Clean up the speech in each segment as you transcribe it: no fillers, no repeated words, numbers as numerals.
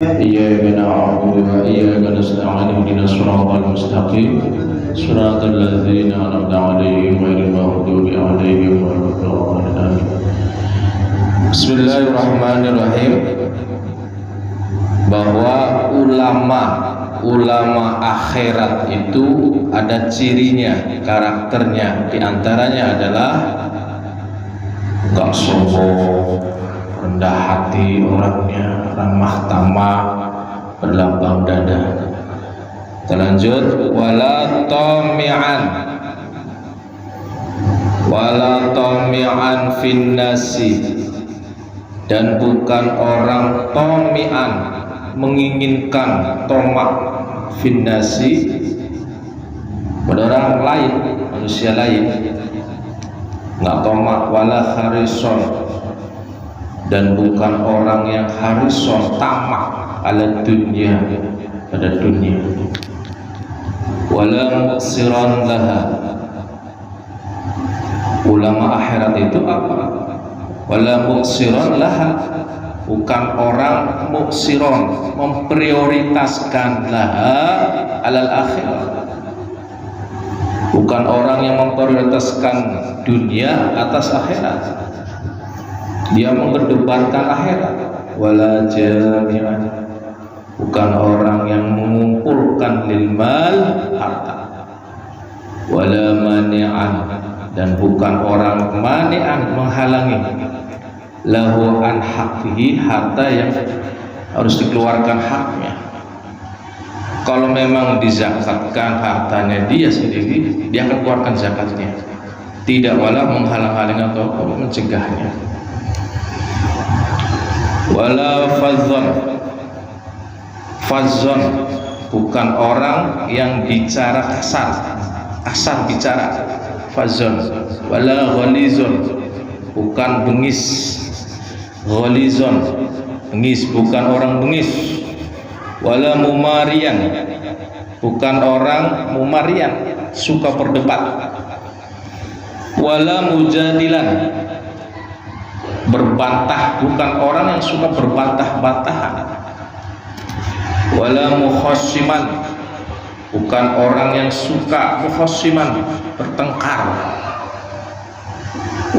إياك نعبد وإياك نستعين اهدنا الصراط المستقيم صراط الذين أنعمت عليهم غير المغضوب عليهم ولا الضالين. Bismillahirrahmanirrahim. Bahwa ulama akhirat itu ada cirinya, karakternya. Di antaranya adalah gak sombong, rendah hati orangnya, ramah tamah, berlapang dada. Kita lanjut. Wala tami'an fin nasi, dan bukan orang tomi'an, menginginkan, tomak, fin nasi, pada orang lain, manusia lain, nggak tomak. Wala harison, dan bukan orang yang harison, tamak, ala dunia, pada dunia. Wala muksiran laha. Ulama akhirat itu apa? Wala muksiran laha, bukan orang muksiron, memprioritaskan laha alal akhirat, bukan orang yang memprioritaskan dunia atas akhirat, dia mengedepankan akhirat. Wala jami'an, bukan orang yang mengumpulkan lil mal, harta. Wala mani'an, dan bukan orang mani'an, menghalangi, lahu an haqqihi, harta yang harus dikeluarkan haknya. Kalau memang dizakatkan hartanya dia sendiri, dia akan keluarkan zakatnya, tidak wala menghalang-halangi atau mencegahnya. Wala fazzon, bukan orang yang bicara kasar bicara, fazzon. Wala ghalizon, bukan bengis, ghalizon, bengis, bukan orang bengis. Wala mumarian, bukan orang mumarian, suka berdebat. Wala mujadilan, berbantah, bukan orang yang suka berbantah-bantahan. Wala mukhassiman, bukan orang yang suka mukhassiman, bertengkar.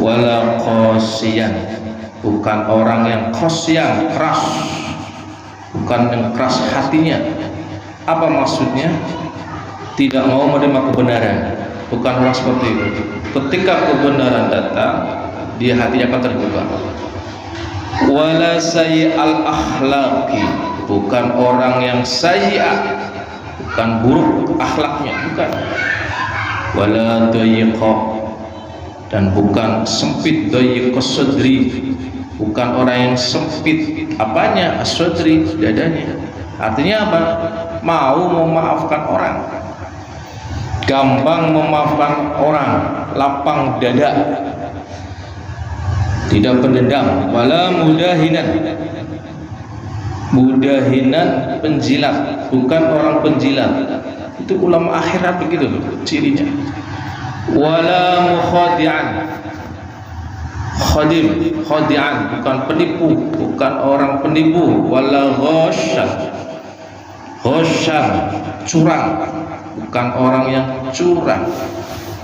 Wala qasiyan, bukan orang yang qasyan, keras, bukan yang keras hatinya. Apa maksudnya? Tidak mau menerima kebenaran, bukan orang seperti itu. Ketika kebenaran datang, dia hatinya akan terbuka. Wala sayyi'al akhlaqi, bukan orang yang sayyi'ah, bukan buruk akhlaknya, bukan. Wala dayiqa, dan bukan sempit, dayiqas sadri, bukan orang yang sempit apanya, as-sadri, dadanya. Artinya apa? Mau memaafkan orang, gampang memaafkan orang, lapang dada, tidak pendendam. Wala mudahinan, penjilat, bukan orang penjilat. Itu ulama akhirat begitu cirinya. Wala mukhadi'an, khadi'an, bukan penipu, bukan orang penipu. Wala ghoshan, curang, bukan orang yang curang.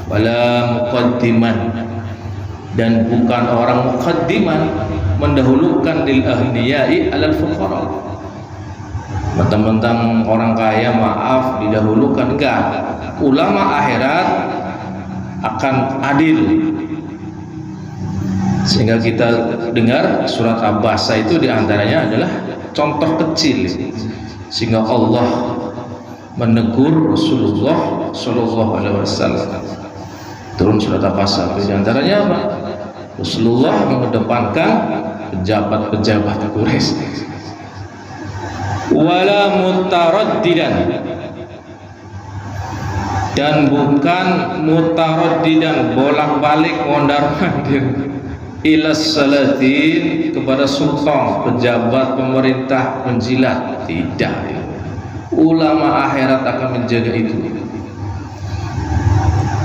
Wala muqaddiman, dan bukan orang muqaddiman, mendahulukan lil aghniyai alal fuqara. Mentang-mentang orang kaya maaf didahulukan, enggak. Ulama akhirat akan adil. Sehingga kita dengar surat Abasa itu diantaranya adalah contoh kecil, sehingga Allah menegur Rasulullah Shallallahu Alaihi Wasallam. Turun surat Abasa itu diantaranya apa? Rasulullah mengedepankan pejabat-pejabat Quraisy. Wala mutaraddidan, dan bukan mutaraddidan, bolak-balik mondar-mandir, ilas salatin, kepada sultan, pejabat pemerintah, penjilat. Tidak. Ulama akhirat akan menjaga itu.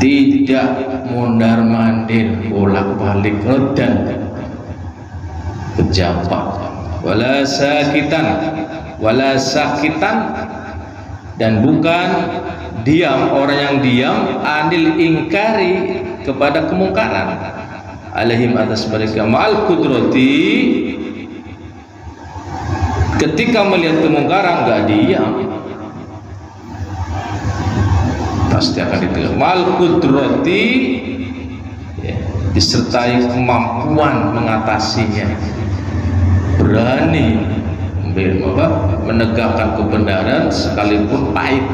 Tidak mondar-mandir, bolak-balik, redan, pejabat. Wala sakitan, wala sakitan, dan bukan diam, orang yang diam anil ingkari kepada kemungkaran, alaihim atas mereka, ma'al kudrati, ketika melihat kemungkaran nggak diam, pasti akan ditegur. Ma'al kudrati, ya, disertai kemampuan mengatasinya, berani menegakkan kebenaran sekalipun pahit.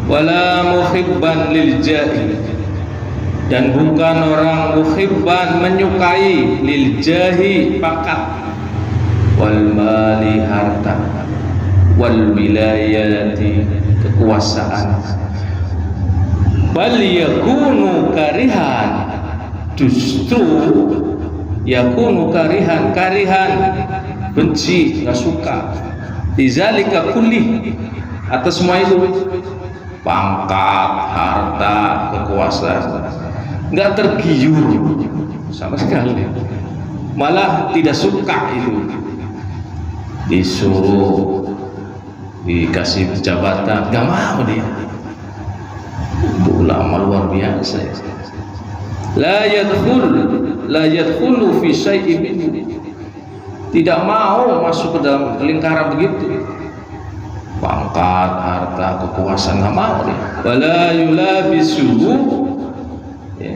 Wala muhibban lil jahi, dan bukan orang muhibban menyukai lil jahi pangkat, wal mali harta, wal wilayati kekuasaan, bal yakunu karihan, justru yakunu karihan, benci, nggak suka, dizalika kulli, atas semua itu, pangkat, harta, kekuasaan, nggak tergiur sama sekali, malah tidak suka itu. Disuruh dikasih jabatan nggak mau dia. Ulama luar biasa. La yadkhulu fi syai'in minhu, tidak mau masuk ke dalam lingkaran begitu, pangkat, harta, kekuasaan, nggak mau dia. Wala yulabisuhu, ya,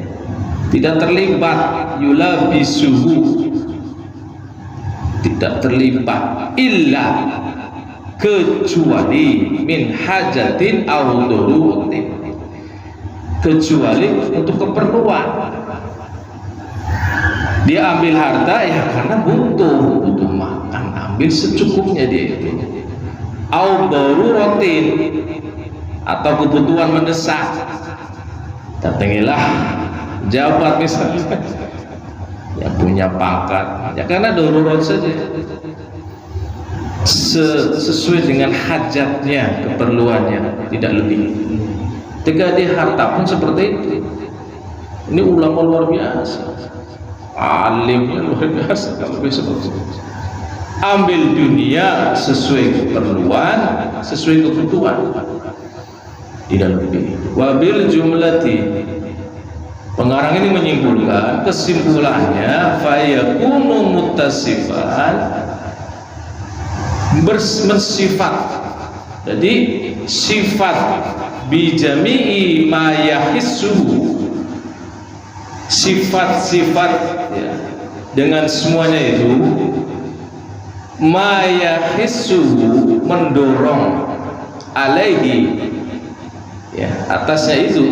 tidak terlibat, yulabisuhu, tidak terlibat, illa, kecuali min hajatin aw daruratin, kecuali untuk keperluan. Dia ambil harta ya karena butuh makan, ambil secukupnya dia itu. Au daruratin, atau kebutuhan mendesak, datangilah jabat misalnya, yang punya pangkat, ya karena darurat saja, sesuai dengan hajatnya, keperluannya, tidak lebih. Ketika dia harta pun seperti itu. Ini ulama luar biasa, alimnya luar biasa. Kalau bisa ambil dunia sesuai keperluan, sesuai kebutuhan, tidak lebih. Wabil jumlati, pengarang ini menyimpulkan, kesimpulannya fayakunu muttasifan, bersifat, jadi sifat bijami'i ma yahissu, sifat-sifat, ya, dengan semuanya itu, ma yahissu, mendorong, alaihi, ya, atasnya itu,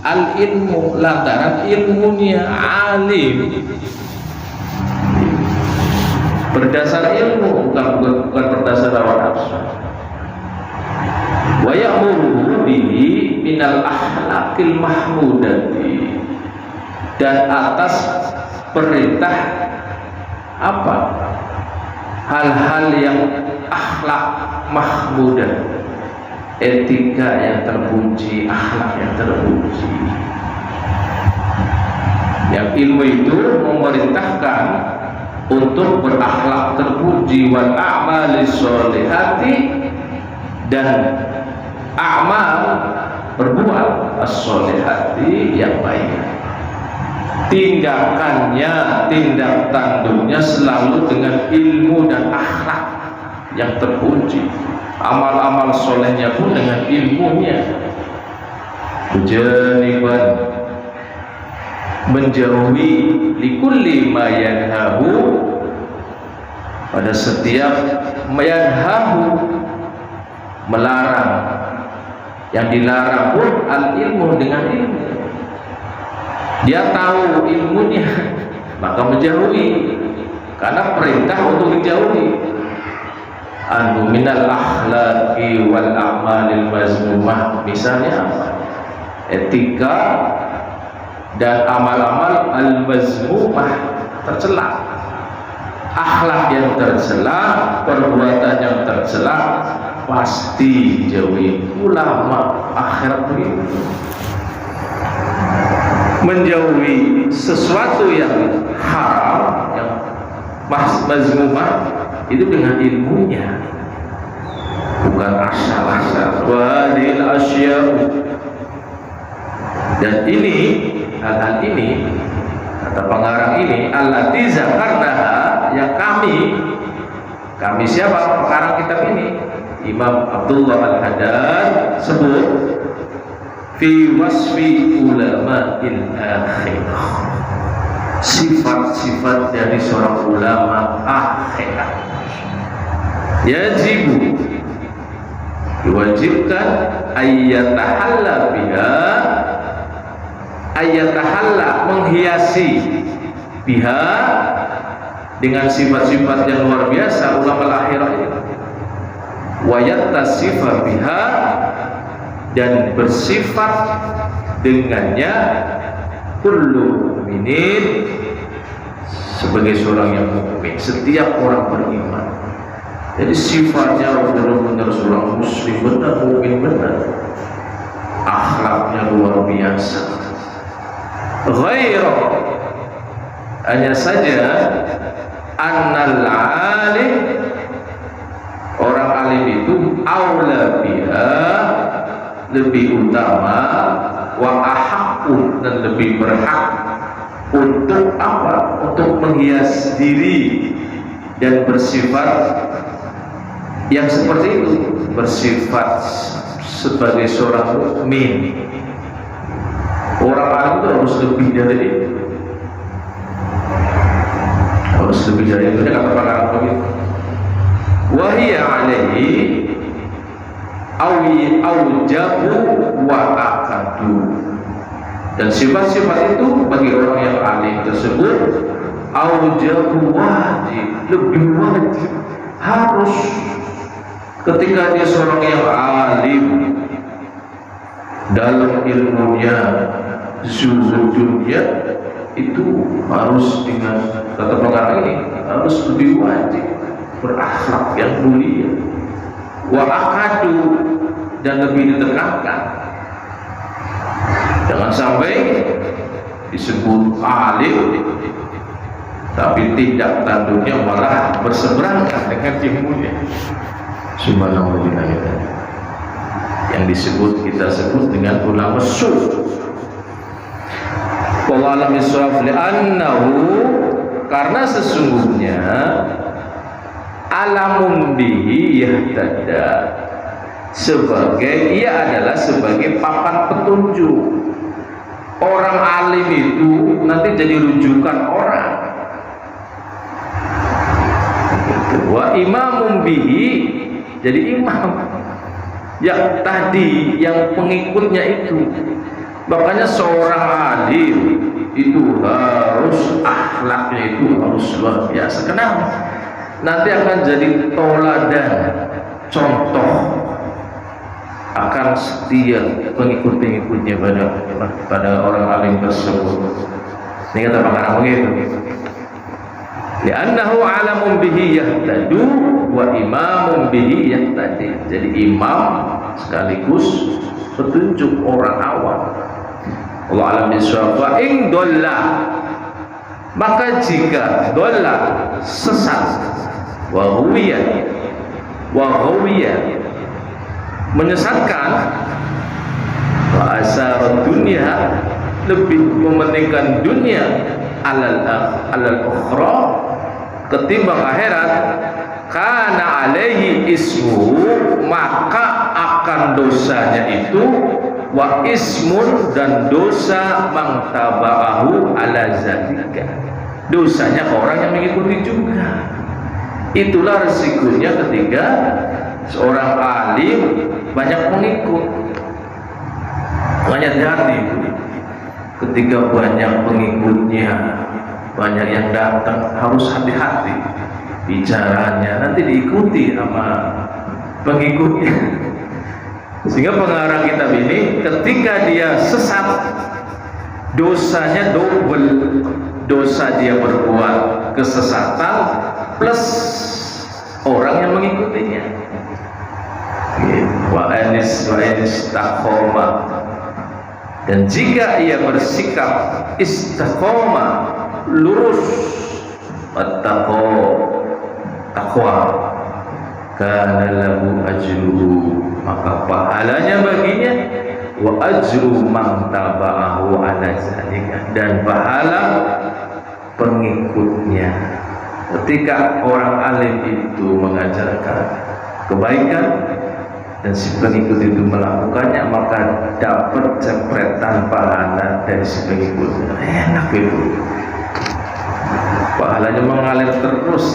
al ilmu, lantaran ilmunya alim, berdasar ilmu, bukan berdasar hawa nafsu. Wa ya'muru bihi minal akhlaqil mahmudati, dan atas perintah apa? Hal-hal yang akhlak mahmudah, etika yang terpuji, akhlak yang terpuji. Yang ilmu itu memerintahkan untuk berakhlak terpuji, wal a'malis sholihati, dan amal, berbuat as-sholihati, yang baik. Tindakannya, tindak tanduknya selalu dengan ilmu dan akhlak yang terpuji. Amal-amal solehnya pun dengan ilmunya. Janiban, menjauhi likulli ma yanhahu, pada setiap yanhahu, melarang, yang dilarang pun al ilmu, dengan ilmu. Dia tahu ilmunya, maka menjauhi, karena perintah untuk menjauhi. Anu minal akhlaqi wal a'malil mazmumah, misalnya apa? Etika dan amal-amal al mazmumah, tercela, akhlak yang tercela, perbuatan yang tercela, pasti jauhi. Ulama akhirat begitu, menjauhi sesuatu yang haram, yang mazmumah, itu dengan ilmunya. bukan asal-asal. Wadil asya'u, dan ini hal-hal ini kata pengarang ini allati zakarnaha, yang kami siapa pengarang kitab ini, Imam Abdullah Al-Haddad sebut fi wasfi ulama'il akhirah, sifat-sifat dari seorang ulama akhirat. Yajibu, diwajibkan ayyatahalla biha, ayyatahalla menghiasi biha dengan sifat-sifat yang luar biasa ulama akhirat itu, wa yattasifa biha, dan bersifat dengannya kullu mu'minin, sebagai seorang yang mukmin, setiap orang beriman. Jadi sifatnya benar-benar seorang muslim benar, mukmin benar, akhlaknya luar biasa. Ghairu, hanya saja annal alim, orang alim itu aula biha, lebih utama, wa ahaqqu, dan lebih berhak untuk apa? Untuk menghias diri dan bersifat yang seperti itu, bersifat sebagai seorang mukmin. Orang alim itu harus lebih dari itu, harus lebih dari itu. Dia kata para begitu. Wahia alaihi aujabu wa akadu, dan sifat-sifat itu bagi orang yang alim tersebut aujabu, wajib, lebih wajib, harus. Ketika dia seorang yang alim dalam ilmunya, zuhudnya itu harus, dengan kata pengarang ini, harus lebih wajib, berakhlak yang mulia, wa akadu, dan lebih ditekankan. Jangan sampai disebut alim tapi tidak tanduknya malah berseberangan dengan ilmunya. Subhanallah, yang disebut, kita sebut dengan ulama su. Wallahu a'lam bishawab, li'annahu, karena sesungguhnya alamun bihi yahtada, sebagai, ia adalah sebagai papan petunjuk. Orang alim itu nanti jadi rujukan orang. Wa imamum bihi, jadi imam yang tadi, yang pengikutnya itu. Makanya seorang alim itu harus akhlaknya itu harus luar biasa. Kenapa? Nanti akan jadi toladan, contoh, akan setia pengikut-pengikutnya pada orang alim tersebut. Ini kata pengarang begitu. Li'annahu alamun bihi yahtadu wa imamun bihi yahtadi. Jadi imam sekaligus petunjuk orang awam. Allah alam bisawab. Wa in dolla, maka jika dolla sesat, wa huwiya menyesatkan, wa asar dunia, lebih mementingkan dunia alal ukhra, ketimbang akhirat, kana alaihi ismu, maka akan dosanya itu, wa ismun, dan dosa mangtaba'ahu ala zalika, dosanya orang yang mengikuti juga. Itulah resikonya ketika seorang alim banyak pengikut. Banyak hati ketika banyak pengikutnya, banyak yang datang, harus hati-hati bicaranya, nanti diikuti sama pengikutnya. Sehingga pengarang kitab ini ketika dia sesat, dosanya double, dosa dia berbuat kesesatan plus orang yang mengikutinya. Wa anis taqoma, dan jika ia bersikap istiqomah, lurus, takwa, kana lahu ajruhu, maka pahalanya baginya, wa ajru man taba'ahu ala zalika, dan pahala pengikutnya. Ketika orang alim itu mengajarkan kebaikan dan si pengikut itu melakukannya, maka dapat cepretan pahala dari si pengikutnya. Enak itu, pahalanya mengalir terus.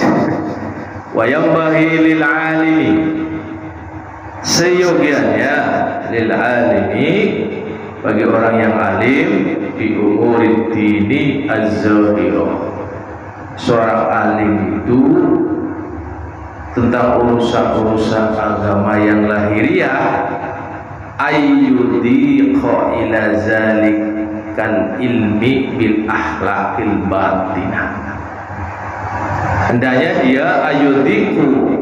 Wa yambahi lil alimi, seyogianya lil alimi, bagi orang yang alim, di umurid dini az-zahirah. Seorang alim itu tentang urusan-urusan agama yang lahiriah, ayyudhiqa ila zalikal ilmi bil akhlaqil batinah. Hendaknya dia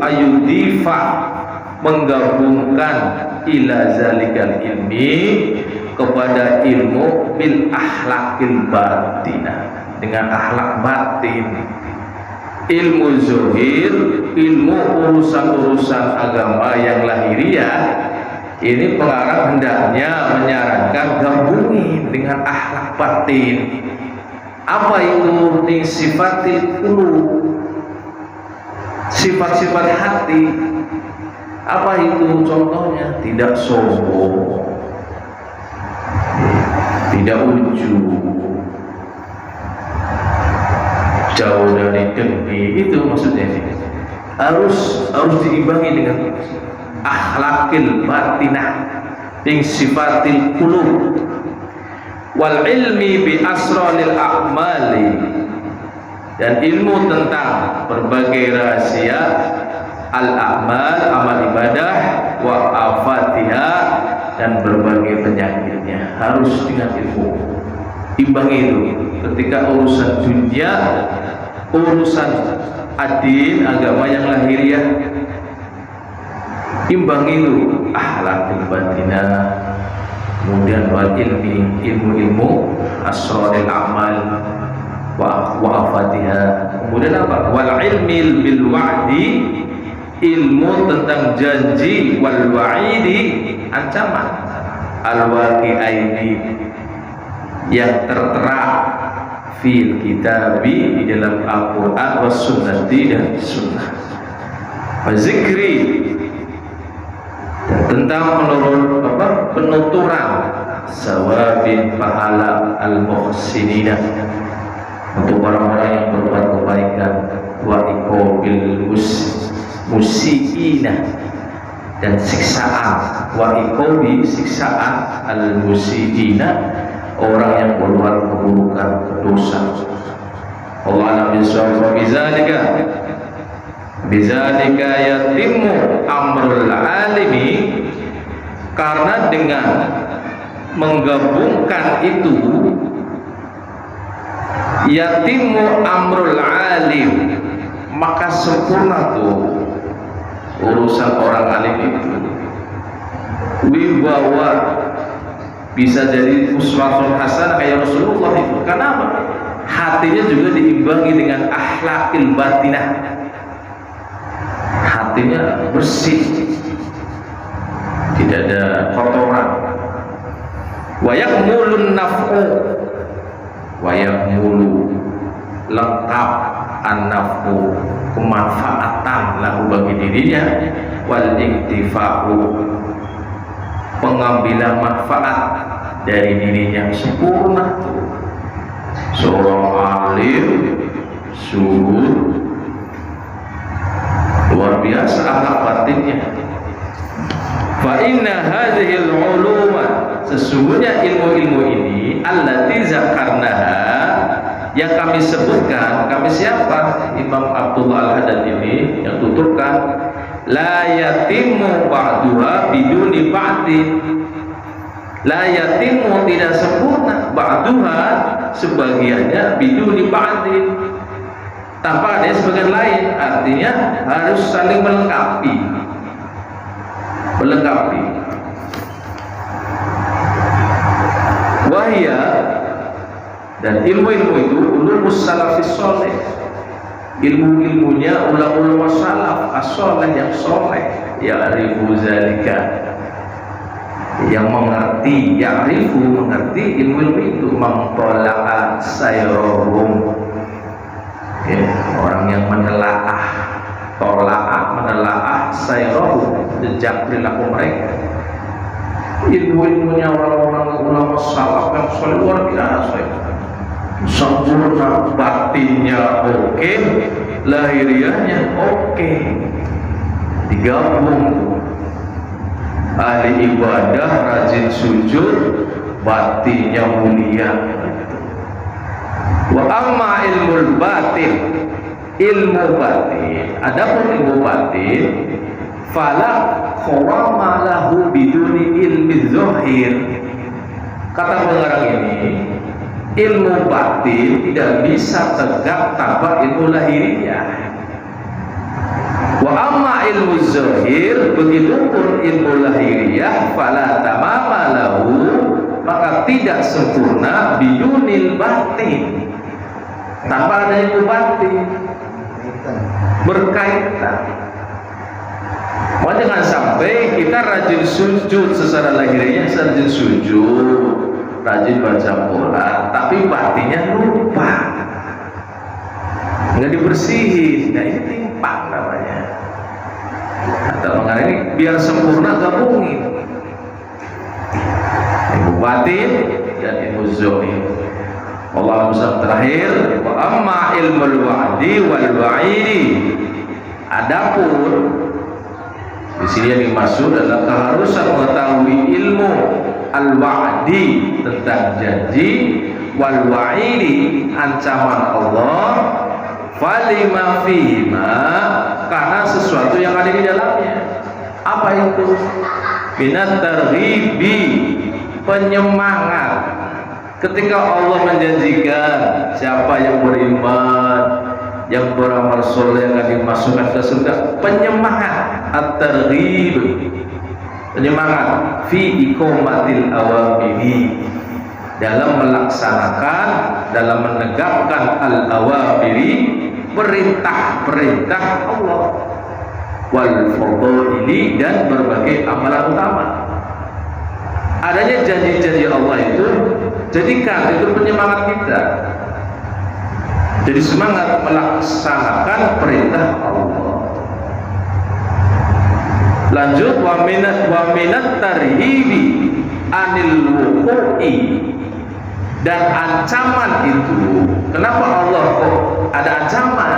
ayudhifa, menggabungkan ila zalikal ilmi, kepada ilmu bil akhlaqil batinah, dengan akhlak batin. Ilmu zuhir, ilmu urusan-urusan agama yang lahiriah, ini pengarang hendaknya menyarankan gabungi dengan akhlak batin. Apa itu? Ning sifatil qulub, sifat-sifat hati. Apa itu contohnya? Tidak sombong, tidak ujub, jauh dari dengki. Itu maksudnya. Harus diimbangi dengan akhlakil batinah, ing sifatil qulub, wal ilmi bi asraril a'mali, dan ilmu tentang berbagai rahasia al-a'mal, amal ibadah, wa afatiha, dan berbagai penyakitnya. Harus dengan ilmu, imbangi itu. Ketika urusan dunia, urusan adin, agama yang lahiriah, imbangi itu akhlakul batinah. Kemudian wal ilmi, ilmu asrarul a'mal wa afatiha. Kemudian apa? Wal ilmi bil wa'di, ilmu tentang janji, wal wa'idi, ancaman, al waqi'aini, yang tertera fil kitabi, di dalam Al-Quran, was sunnati, dan sunnah, wa zikri, tentang penuturan sawabin, pahala al-muhsinina, untuk orang-orang yang berbuat kebaikan, wa iqabil musiina, dan siksaan, wa iqabi, siksaan al-musiina, orang yang berbuat keburukan, dosa. Allah alam bisawab. Bizalika yatimmu amrul alimi, karena dengan menggabungkan itu, yatimmu amrul alim, maka sempurna tuh urusan orang alim itu. Wibawa, bisa jadi uswatun hasanah kayak Rasulullah itu. Kenapa? Hatinya juga diimbangi dengan akhlakil batinah, hatinya bersih, tidak ada kotoran. Wa yakmulun naf'u, wa yakmulu, lengkap, an-naf'u, kemanfaatan lahu bagi dirinya, wal iktifa'u, pengambilan manfaat dari dirinya sempurna. Seorang alim zuhud, luar biasa akhlak batinnya. Fa inna hadhil uluma, sesungguhnya ilmu-ilmu ini, allati zakarnaha, yang kami sebutkan, kami siapa? Imam Abdullah Al-Haddad ini yang tuturkan, la yatimu ba'duha biduni ba'di, la yatimu, tidak sempurna, ba'duha, sebagiannya, biduni ba'di, tanpa ada sebagian lain. Artinya harus saling melengkapi. Wahya, dan ilmu-ilmu itu ulumus salafis soleh, ilmu-ilmunya ulama salaf as-saleh yang soleh, ya'rifu zalika, yang mengerti, ya'rifu mengerti ilmu itu, mangtola'a sayrohum, ya, orang yang menelaah, tola'ah menelaah sayrohum, jejak perilaku mereka. Ilmu-ilmunya orang-orang ulama salaf yang soleh luar biasa, sempurna, batinnya oke, lahiriahnya oke, digabung. Ahli ibadah, rajin sujud, batinnya mulia. Wa amma ilmu batin, ilmu batin, adapun ilmu batin, fala qawama lahu biduni ilmi zahir. Kata pengarang ini, ilmu batin tidak bisa tegak tanpa ilmu lahiriah. Wa amma ilmu zahir, begitupun ilmu lahiriah, fala tamama lahu, maka tidak sempurna bidunil batin, tanpa ada ilmu batin berkaitan. Jangan sampai kita rajin sujud secara lahiriahnya, rajin sujud, rajin baca Quran, tapi batinnya lupa, nggak dibersihin. Nah, ini timpang namanya. Atau mengenai ini biar sempurna gabungin ilmu batin dan ilmu zahir. Allah Subhanahu terakhir, wa amma ilmul wa'di wal wa'idi. Adapun di sini yang dimaksud adalah keharusan mengetahui ilmu al-wa'di tentang janji, wal wa'idi ancaman Allah, falima fihima, karena sesuatu yang ada di dalamnya. Apa itu? Minat targhibi, penyemangat. Ketika Allah menjanjikan siapa yang beriman, yang beramal soleh akan dimasukkan ke surga, penyemangat, at-targhib, penyemangat fi iqamatil awamiri, dalam melaksanakan, dalam menegakkan al-awamiri, perintah-perintah Allah, wal fadaili, dan berbagai amalan utama. Adanya janji-janji Allah itu, jadikan itu penyemangat kita. Jadi semangat melaksanakan perintah Allah. Lanjut, wa minat tarhibi anil wuqu'i, dan ancaman itu, kenapa Allah kok ada ancaman?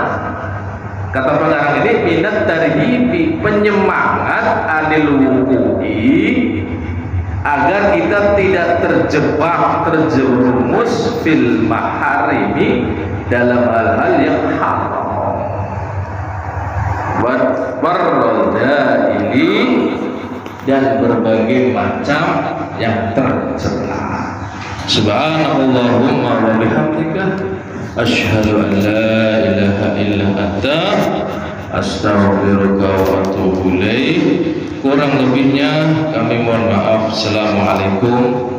Kata pengarang ini, minat tarhibi, penyemangat anil wuqu'i, agar kita tidak terjebak, terjerumus fil maharimi, dalam hal-hal yang haram, ini, dan berbagai macam yang tercela. Subhanallahumma wa bihamdika, asyhadu an la ilaha illa anta, astaghfiruka wa atubu ilaik. Kurang lebihnya kami mohon maaf. Assalamualaikum